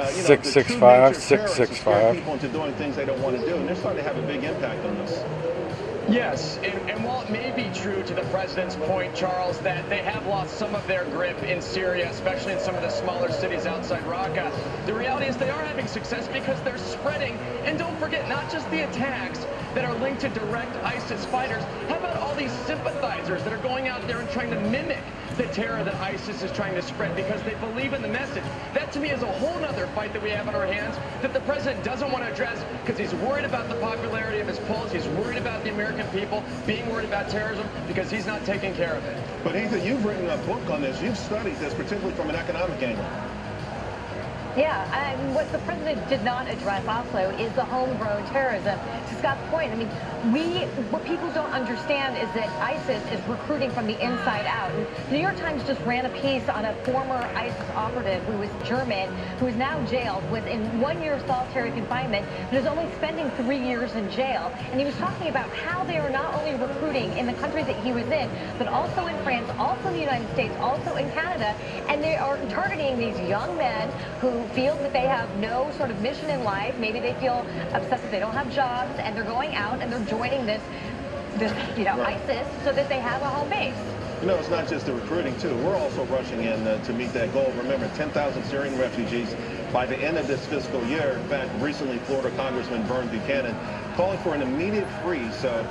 you know, 665, 665. People into doing things they don't want to do, and they're starting to have a big impact on this. Yes, and while it may be true to the president's point, Charles, that they have lost some of their grip in Syria, especially in some of the smaller cities outside Raqqa, the reality is they are having success because they're spreading. And don't forget, not just the attacks that are linked to direct ISIS fighters. How about all these sympathizers that are going out there and trying to mimic the terror that ISIS is trying to spread because they believe in the message? That, to me, is a whole other fight that we have on our hands that the president doesn't want to address because he's worried about the popularity of his polls. He's worried about the American people being worried about terrorism because he's not taking care of it. But Ethan, you've written a book on this. You've studied this, particularly from an economic angle. Yeah, and what the president did not address also is the homegrown terrorism. To Scott's point, I mean, what people don't understand is that ISIS is recruiting from the inside out. And the New York Times just ran a piece on a former ISIS operative who was German, who is now jailed, was in 1 year of solitary confinement, but is only spending 3 years in jail. And he was talking about how they are not only recruiting in the country that he was in, but also in France, also in the United States, also in Canada, and they are targeting these young men who feel that they have no sort of mission in life. Maybe they feel upset that they don't have jobs, and they're going out and they're joining this you know, right, ISIS, so that they have a home base. You know, it's not just the recruiting, too. We're also rushing in to meet that goal. Remember, 10,000 Syrian refugees by the end of this fiscal year. In fact, recently, Florida Congressman Vern Buchanan calling for an immediate freeze. So,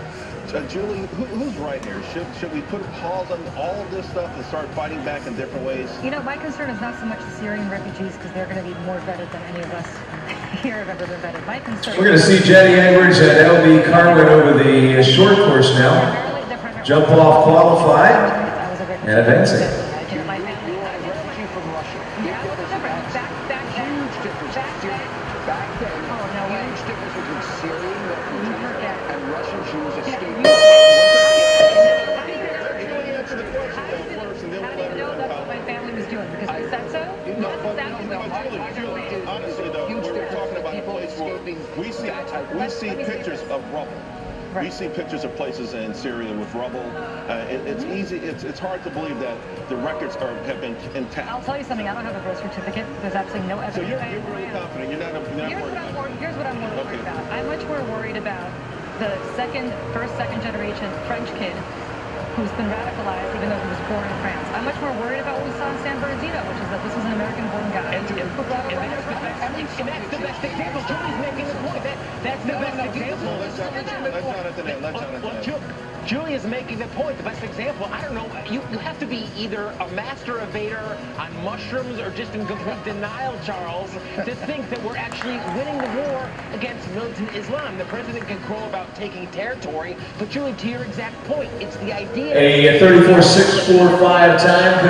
Julie, who's right here? Should we put a pause on all of this stuff and start fighting back in different ways? You know, my concern is not so much the Syrian refugees, because they're going to be more vetted than any of us here have ever been vetted. My concern. We're going to see Jennie Edwards and LB CARWYN over the short course now. Jump off qualified and advancing. Honestly, though, we're talking about a place where we see pictures of rubble. Right. We see pictures of places in Syria with rubble. It's easy. It's hard to believe that the records have been intact. I'll tell you something. I don't have a birth certificate. There's absolutely no evidence. So you're really confident. You're not worried. Here's what I'm more worried about. I'm much more worried about the first, second generation French kid who's been radicalized even though he was born in France. I'm much more worried about what we saw in San Bernardino, which is that this was an American-born guy. And that's the best example. Julie's making the point. That's the best example. Julie is making the point. The best example, I don't know, you have to be either a master evader on mushrooms or just in complete denial, Charles, to think that we're actually winning the war against militant Islam. The president can crow about taking territory, but Julie, to your exact point, it's the idea. A 34.645 time.